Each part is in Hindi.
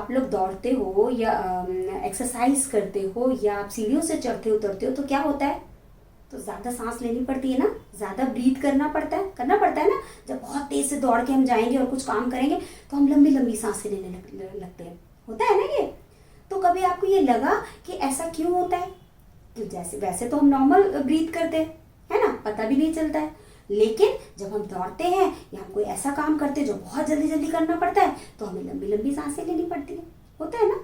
आप लोग दौड़ते हो या एक्सरसाइज करते हो या आप सीढ़ियों से चढ़ते उतरते हो तो क्या होता है, तो ज़्यादा सांस लेनी पड़ती है ना, ज़्यादा ब्रीथ करना पड़ता है ना। जब बहुत तेज से दौड़ के हम जाएंगे और कुछ काम करेंगे तो हम लंबी लंबी सांसें लेने लगते हैं, होता है ना ये। तो कभी आपको ये लगा कि ऐसा क्यों होता है? तो जैसे वैसे तो हम नॉर्मल ब्रीथ करते हैं, है ना, पता भी नहीं चलता है। लेकिन जब हम दौड़ते हैं या हम कोई ऐसा काम करते हैं जो बहुत जल्दी जल्दी करना पड़ता है तो हमें लंबी लंबी सांसें लेनी पड़ती है, होता है ना।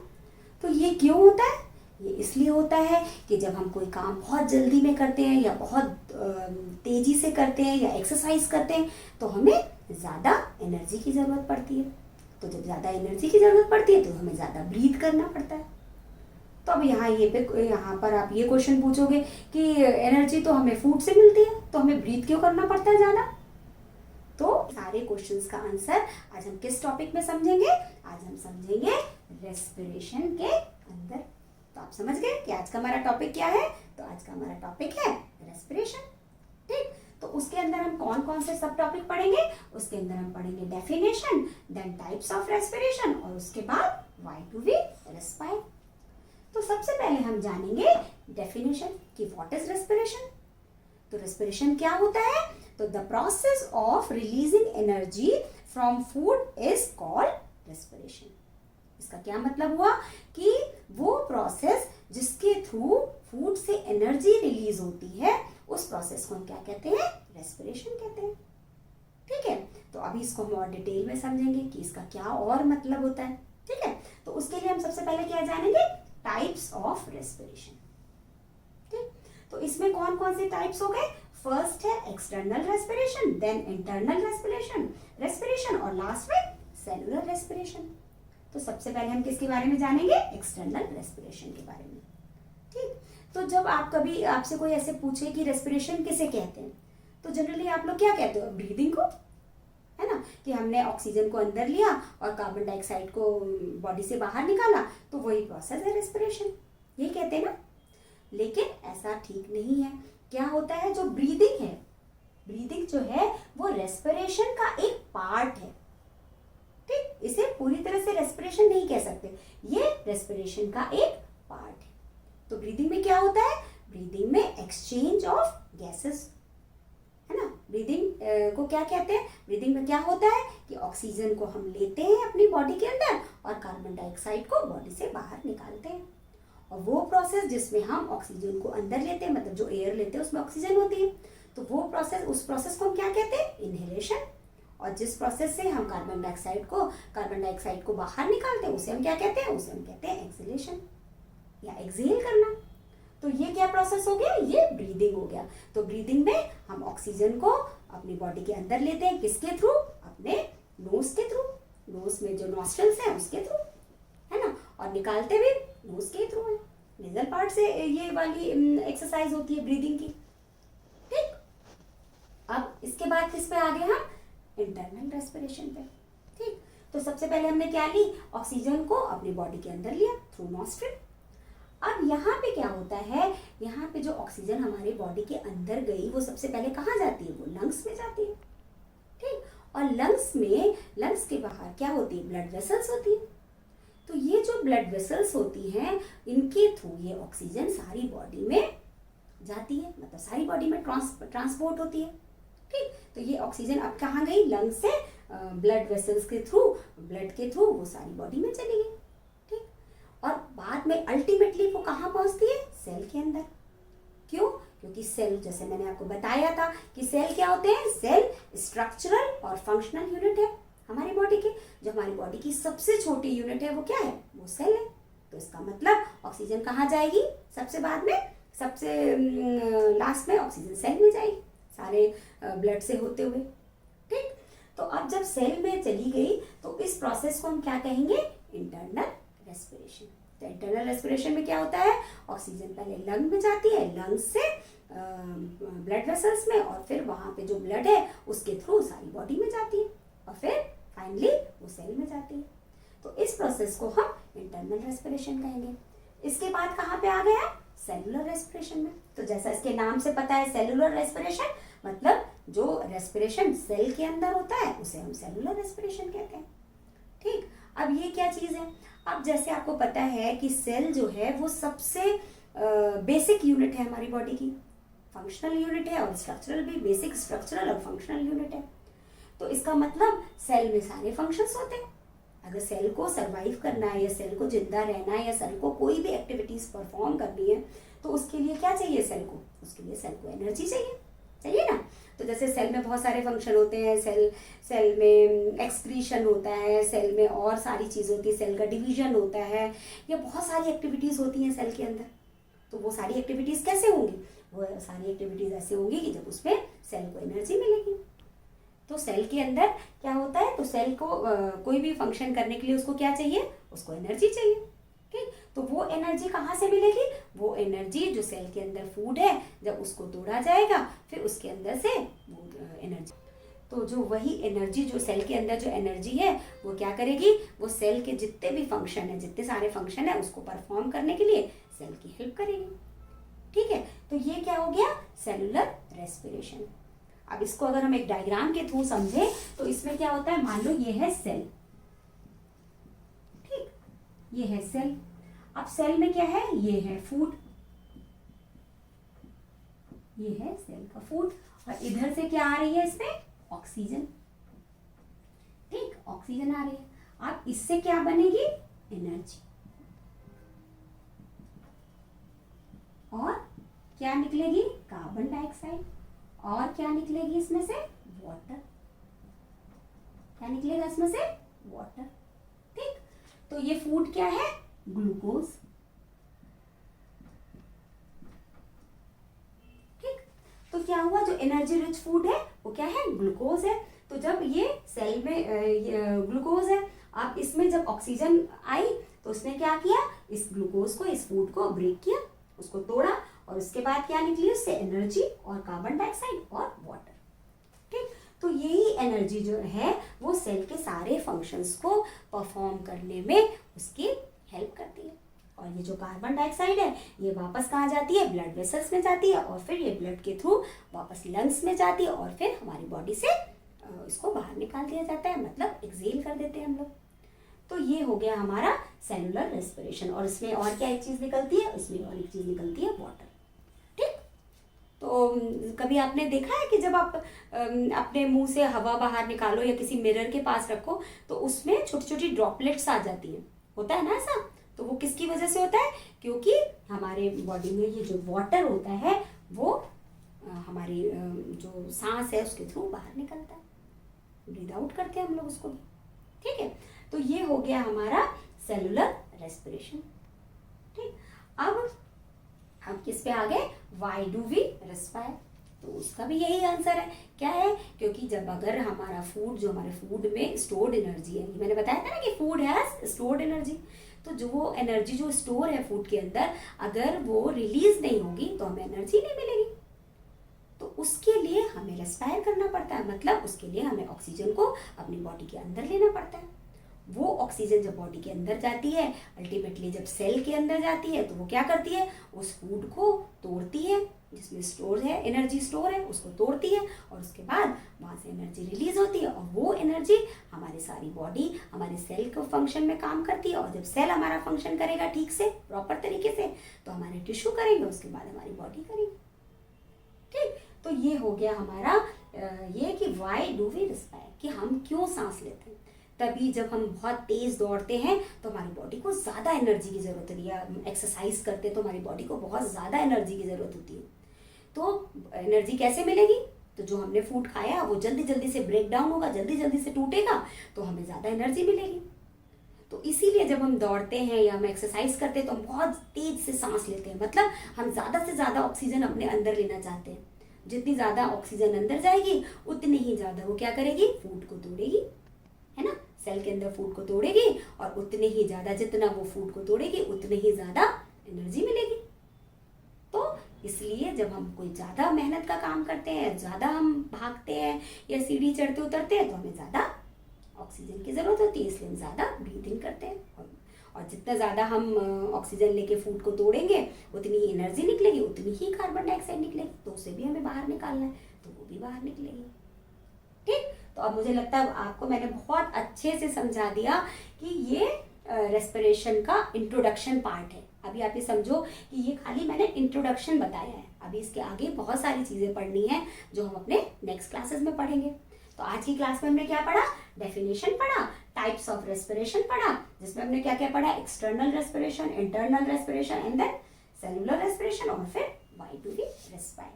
तो ये क्यों होता है? ये इसलिए होता है कि जब हम कोई काम बहुत जल्दी में करते हैं या बहुत तेजी से करते हैं या एक्सरसाइज करते हैं तो हमें ज़्यादा एनर्जी की ज़रूरत पड़ती है। तो जब ज़्यादा एनर्जी की ज़रूरत पड़ती है तो हमें ज़्यादा ब्रीथ करना पड़ता है। तो अब यहाँ पर आप ये क्वेश्चन पूछोगे कि एनर्जी तो हमें फूड से मिलती है तो हमें ब्रीथ क्यों करना पड़ता है ज़्यादा? तो सारे क्वेश्चंस का आंसर आज हम किस टॉपिक में समझेंगे? आज हम समझेंगे रेस्पिरेशन के अंदर। तो आप समझ गए कि आज का हमारा टॉपिक क्या है? तो आज का हमारा टॉपिक है रेस्पिरेशन। ठीक, तो उसके अंदर हम कौन कौन से सब टॉपिक पढ़ेंगे? उसके अंदर हम पढ़ेंगे definition, then types of respiration और उसके बाद व्हाई डू वी रेस्पायर। तो सबसे पहले हम जानेंगे डेफिनेशन कि व्हाट इज रेस्पिरेशन। तो रेस्पिरेशन क्या होता है? तो the process of releasing energy from food is called respiration. इसका क्या मतलब हुआ कि वो प्रोसेस जिसके थ्रू फूड से एनर्जी रिलीज होती है उस प्रोसेस को हम क्या कहते हैं? रेस्पिरेशन कहते हैं। ठीक है, तो अभी इसको हम और डिटेल में समझेंगे कि इसका क्या और मतलब होता है। ठीक है, तो उसके लिए हम सबसे पहले क्या जानेंगे? Types of respiration. ठीक, तो इसमें कौन कौन से टाइप्स हो गए? फर्स्ट है external respiration, then internal respiration और लास्ट में सेलुलर रेस्पिरेशन। तो सबसे पहले हम किसके बारे में जानेंगे? एक्सटर्नल रेस्पिरेशन के बारे में। ठीक, तो जब आपसे कोई ऐसे पूछे कि रेस्पिरेशन किसे कहते हैं तो जनरली आप लोग क्या कहते हो? ब्रीदिंग को, है ना, कि हमने ऑक्सीजन को अंदर लिया और कार्बन डाइऑक्साइड को बॉडी से बाहर निकाला तो वही प्रोसेस है रेस्पिरेशन, ये कहते हैं ना। लेकिन ऐसा ठीक नहीं है। क्या होता है? जो ब्रीदिंग है, ब्रीदिंग जो है वो रेस्पिरेशन का एक पार्ट है। ठीक, इसे पूरी तरह से रेस्पिरेशन नहीं कह सकते, ये रेस्पिरेशन का एक पार्ट है। तो ब्रीदिंग में क्या होता है? ब्रीदिंग में एक्सचेंज ऑफ गैसेस, है ना। ब्रीदिंग को क्या कहते हैं? ब्रीदिंग में क्या होता है कि ऑक्सीजन को हम लेते हैं अपनी बॉडी के अंदर और कार्बन डाइऑक्साइड को बॉडी से बाहर निकालते हैं। और वो प्रोसेस जिसमें हम ऑक्सीजन को अंदर लेते हैं, मतलब जो एयर लेते हैं उसमें ऑक्सीजन होती है, तो वो प्रोसेस, उस प्रोसेस को हम क्या कहते हैं? इनहेलेशन। और जिस प्रोसेस से हम कार्बन डाइऑक्साइड को बाहर निकालते हैं उसे हम क्या कहते हैं? उसे हम कहते हैं एक्सहेलेशन या एक्सहेल करना। तो ये क्या प्रोसेस हो गया? ये ब्रीदिंग हो गया। तो ब्रीदिंग में हम ऑक्सीजन को अपनी बॉडी के अंदर लेते हैं, किसके थ्रू? अपने नोज के थ्रू, नोज में जो नॉस्ट्रल्स हैं उसके थ्रू, है ना, और निकालते भी नोज के थ्रू है। नेजल पार्ट से ये वाली एक्सरसाइज होती है ब्रीदिंग की। ठीक, अब इसके बाद किस पे आ गए हम? इंटरनल रेस्पिरेशन पे। ठीक, तो सबसे पहले हमने क्या ली? ऑक्सीजन को अपनी बॉडी के अंदर लिया थ्रू नॉस्ट्रिल। अब यहाँ पे क्या होता है? यहाँ पे जो ऑक्सीजन हमारी बॉडी के अंदर गई वो सबसे पहले कहाँ जाती है? वो लंग्स में जाती है। ठीक, और लंग्स के बाहर क्या होती है? ब्लड वेसल्स होती है। तो ये जो ब्लड वेसल्स होती हैं इनके थ्रू ये ऑक्सीजन सारी बॉडी में जाती है, मतलब सारी बॉडी में ट्रांसपोर्ट होती है। ठीक, तो ये ऑक्सीजन अब कहाँ गई? लंग्स से ब्लड वेसल्स के थ्रू, ब्लड के थ्रू वो सारी बॉडी में चली गई। ठीक, और बाद में अल्टीमेटली वो कहाँ पहुंचती है? सेल के अंदर। क्यों? क्योंकि सेल, जैसे मैंने आपको बताया था कि सेल क्या होते हैं? सेल स्ट्रक्चरल और फंक्शनल यूनिट है हमारी बॉडी के। जो हमारी बॉडी की सबसे छोटी यूनिट है वो क्या है? वो सेल है। तो इसका मतलब ऑक्सीजन कहाँ जाएगी? सबसे बाद में, सबसे लास्ट में ऑक्सीजन सेल में जाएगी, सारे ब्लड से होते हुए। ठीक, तो अब जब सेल में चली गई तो इस प्रोसेस को हम क्या कहेंगे? Internal respiration. तो इंटरनल रेस्पिरेशन में क्या होता है? ऑक्सीजन पहले लंग में जाती है, लंग्स से ब्लड वेसल्स में, और फिर वहां पे जो ब्लड है उसके थ्रू सारी बॉडी में जाती है और फिर फाइनली वो सेल में जाती है। तो इस प्रोसेस को हम इंटरनल रेस्पिरेशन कहेंगे। इसके बाद कहाँ पे आ गया? सेलुलर रेस्पिरेशन में। तो जैसा इसके नाम से पता है सेलुलर रेस्पिरेशन मतलब जो रेस्पिरेशन सेल के अंदर होता है उसे हम सेलुलर रेस्पिरेशन कहते हैं। ठीक, अब ये क्या चीज है? अब जैसे आपको पता है कि सेल जो है वो सबसे बेसिक यूनिट है हमारी बॉडी की, फंक्शनल यूनिट है और स्ट्रक्चरल भी, बेसिक स्ट्रक्चरल और फंक्शनल यूनिट है। तो इसका मतलब सेल में सारे फंक्शंस होते हैं। अगर सेल को सरवाइव करना है या सेल को जिंदा रहना है या सेल को कोई भी एक्टिविटीज परफॉर्म करनी है तो उसके लिए क्या चाहिए सेल को? उसके लिए सेल को एनर्जी चाहिए, चाहिए ना। तो जैसे सेल में बहुत सारे फंक्शन होते हैं, सेल में एक्सक्रीशन होता है, सेल में और सारी चीज़ होती है, सेल का डिवीजन होता है, या बहुत सारी एक्टिविटीज़ होती हैं सेल के अंदर। तो वो सारी एक्टिविटीज़ कैसे होंगी? वो सारी एक्टिविटीज़ ऐसे होंगी कि जब उसमें सेल को एनर्जी मिलेगी। तो सेल के अंदर क्या होता है? तो सेल को कोई भी फंक्शन करने के लिए उसको क्या चाहिए? उसको एनर्जी चाहिए। ठीक, तो वो एनर्जी कहाँ से मिलेगी? वो एनर्जी जो सेल के अंदर फूड है, जब उसको तोड़ा जाएगा फिर उसके अंदर से वो एनर्जी, तो जो वही एनर्जी जो सेल के अंदर जो एनर्जी है वो क्या करेगी? वो सेल के जितने भी फंक्शन है, जितने सारे फंक्शन है उसको परफॉर्म करने के लिए सेल की हेल्प करेगी। ठीक है, तो ये क्या हो गया? Cellular respiration. अब इसको अगर हम एक डायग्राम के थ्रू समझे तो इसमें क्या होता है? मान लो ये है सेल, ठीक, ये है सेल। अब सेल में क्या है? ये है फूड, ये है सेल का फूड, और इधर से क्या आ रही है? इसमें ऑक्सीजन, ठीक, ऑक्सीजन आ रही है। अब इससे क्या बनेगी? एनर्जी। और क्या निकलेगी? Carbon dioxide. और क्या निकलेगी इसमें से? वाटर। क्या निकलेगा इसमें से? वाटर। ठीक, तो ये फूड क्या है? ग्लूकोज। ठीक, तो क्या हुआ? जो एनर्जी रिच फूड है वो क्या है? ग्लूकोज है। तो जब ये सेल में ग्लूकोज है, अब इसमें जब ऑक्सीजन आई तो उसने क्या किया? इस ग्लूकोज को, इस फूड को ब्रेक किया, उसको तोड़ा, और उसके बाद क्या निकली? उससे एनर्जी और कार्बन डाइऑक्साइड और वाटर। ठीक, तो यही एनर्जी जो है वो सेल के सारे फंक्शंस को परफॉर्म करने में उसकी हेल्प करती है। और ये जो कार्बन डाइऑक्साइड है ये वापस कहाँ जाती है? ब्लड वेसल्स में जाती है, और फिर ये ब्लड के थ्रू वापस लंग्स में जाती है, और फिर हमारी बॉडी से इसको बाहर निकाल दिया जाता है, मतलब एक्सहेल कर देते हैं हम लोग। तो ये हो गया हमारा सेलुलर रेस्पिरेशन। और इसमें और क्या एक चीज़ निकलती है? इसमें और एक चीज़ निकलती है, वाटर। ठीक, तो कभी आपने देखा है कि जब आप अपने मुंह से हवा बाहर निकालो या किसी मिरर के पास रखो तो उसमें छोटी छोटी ड्रॉपलेट्स आ जाती हैं, होता है ना ऐसा? तो वो किसकी वजह से होता है? क्योंकि हमारे बॉडी में ये जो वाटर होता है वो हमारी जो सांस है उसके थ्रू बाहर निकलता है, ब्रीद आउट करते हैं हम लोग उसको भी। ठीक है, तो ये हो गया हमारा सेलुलर रेस्पिरेशन। ठीक, अब हम किस पे आ गए? Why do we respire? तो उसका भी यही आंसर है। क्या है? क्योंकि जब अगर हमारा फूड, जो हमारे फूड में स्टोर्ड एनर्जी है, मैंने बताया था ना कि फूड हैज स्टोर्ड एनर्जी, तो जो वो एनर्जी जो स्टोर है फूड के अंदर, अगर वो रिलीज नहीं होगी तो हमें एनर्जी नहीं मिलेगी। तो उसके लिए हमें रेस्पायर करना पड़ता है, मतलब उसके लिए हमें ऑक्सीजन को अपनी बॉडी के अंदर लेना पड़ता है। वो ऑक्सीजन जब बॉडी के अंदर जाती है, अल्टीमेटली जब सेल के अंदर जाती है तो वो क्या करती है? उस फूड को तोड़ती है, जिसमें स्टोर है, एनर्जी स्टोर है, उसको तोड़ती है, और उसके बाद वहाँ से एनर्जी रिलीज होती है, और वो एनर्जी हमारी सारी बॉडी, हमारे सेल को फंक्शन में काम करती है। और जब सेल हमारा फंक्शन करेगा ठीक से, प्रॉपर तरीके से, तो हमारे टिश्यू करेंगे, उसके बाद हमारी बॉडी करेगी। ठीक, तो ये हो गया हमारा ये कि वाई डू वी रेस्पायर, कि हम क्यों सांस लेते हैं। तभी जब हम बहुत तेज दौड़ते हैं तो हमारी बॉडी को ज़्यादा एनर्जी की ज़रूरत होती है, या एक्सरसाइज करते हैं तो हमारी बॉडी को बहुत ज़्यादा एनर्जी की ज़रूरत होती है। तो एनर्जी कैसे मिलेगी? तो जो हमने फूड खाया वो जल्दी जल्दी से ब्रेक डाउन होगा, जल्दी जल्दी से टूटेगा, तो हमें ज़्यादा एनर्जी मिलेगी। तो इसीलिए जब हम दौड़ते हैं या हम एक्सरसाइज करते हैं तो हम बहुत तेज से सांस लेते हैं, मतलब हम ज़्यादा से ज़्यादा ऑक्सीजन अपने अंदर लेना चाहते हैं। जितनी ज़्यादा ऑक्सीजन अंदर जाएगी उतनी ही ज़्यादा वो क्या करेगी? फूड को तोड़ेगी, है ना? सेल के अंदर फूड को तोड़ेगी, और उतने ही ज़्यादा, जितना वो फूड को तोड़ेगी उतने ही ज़्यादा एनर्जी मिलेगी। तो इसलिए जब हम कोई ज़्यादा मेहनत का काम करते हैं, ज़्यादा हम भागते हैं या सीढ़ी चढ़ते उतरते हैं, तो हमें ज़्यादा ऑक्सीजन की ज़रूरत होती है, इसलिए हम ज़्यादा ब्रीथिंग करते हैं। और जितना ज़्यादा हम ऑक्सीजन लेके फूड को तोड़ेंगे उतनी ही एनर्जी निकलेगी, उतनी ही कार्बन डाइऑक्साइड निकलेगी, तो उसे भी हमें बाहर निकालना है, तो वो भी बाहर निकलेगी। ठीक, तो अब मुझे लगता है आपको मैंने बहुत अच्छे से समझा दिया कि ये रेस्पिरेशन का इंट्रोडक्शन पार्ट है। अभी आप ये समझो कि ये खाली मैंने इंट्रोडक्शन बताया है, अभी इसके आगे बहुत सारी चीज़ें पढ़नी है जो हम अपने नेक्स्ट क्लासेस में पढ़ेंगे। तो आज की क्लास में हमने क्या पढ़ा, डेफिनेशन पढ़ा, टाइप्स ऑफ रेस्पिरेशन पढ़ा, जिसमें हमने क्या क्या पढ़ा, external respiration, internal respiration and then cellular respiration, और फिर व्हाई डू वी रेस्पायर।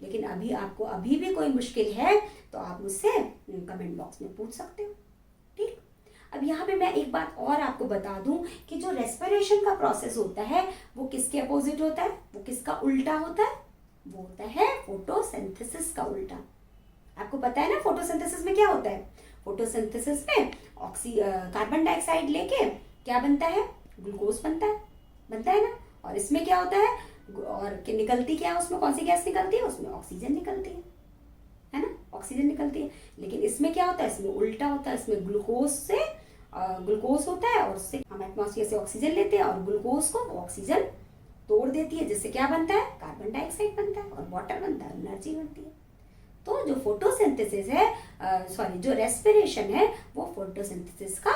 लेकिन अभी आपको अभी भी कोई मुश्किल है तो आप मुझसे कमेंट बॉक्स में पूछ सकते हो, ठीक। अब यहाँ पे मैं एक बात और आपको बता दूं कि जो रेस्पिरेशन का प्रोसेस होता है वो किसके अपोजिट होता है, वो किसका उल्टा होता है, वो होता है फोटोसिंथेसिस का उल्टा। आपको पता है ना फोटोसिंथेसिस में क्या होता है, फोटोसिंथेसिस में कार्बन डाइऑक्साइड लेके क्या बनता है, ग्लूकोज बनता है ना। और इसमें क्या होता है, और कि निकलती क्या है, उसमें कौन सी गैस निकलती है, उसमें ऑक्सीजन निकलती है ना, ऑक्सीजन निकलती है। लेकिन इसमें क्या होता है, इसमें उल्टा होता है, इसमें ग्लूकोज होता है और उससे हम एटमॉस्फेयर से ऑक्सीजन लेते हैं और ग्लूकोज को ऑक्सीजन तोड़ देती है, जिससे क्या बनता है, कार्बन डाइऑक्साइड बनता है और वाटर बनता है, एनर्जी बनती है। तो जो फोटोसिंथेसिस है जो रेस्पिरेशन है वो फोटोसिंथेसिस का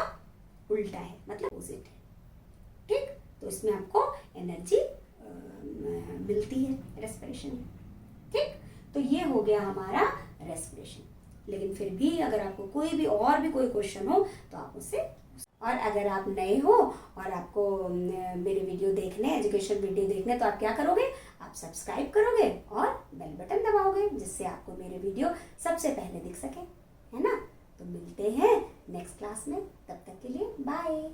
उल्टा है, मतलब अपोजिट है, ठीक। तो इसमें आपको एनर्जी मिलती है रेस्पिरेशन में, ठीक। तो ये हो गया हमारा रेस्पिरेशन। लेकिन फिर भी अगर आपको कोई क्वेश्चन हो तो आप उससे, और अगर आप नए हो और आपको मेरे वीडियो देखने, एजुकेशन वीडियो देखने, तो आप क्या करोगे, आप सब्सक्राइब करोगे और बेल बटन दबाओगे, जिससे आपको मेरे वीडियो सबसे पहले दिख सके, है ना। तो मिलते हैं नेक्स्ट क्लास में, तब तक के लिए बाय।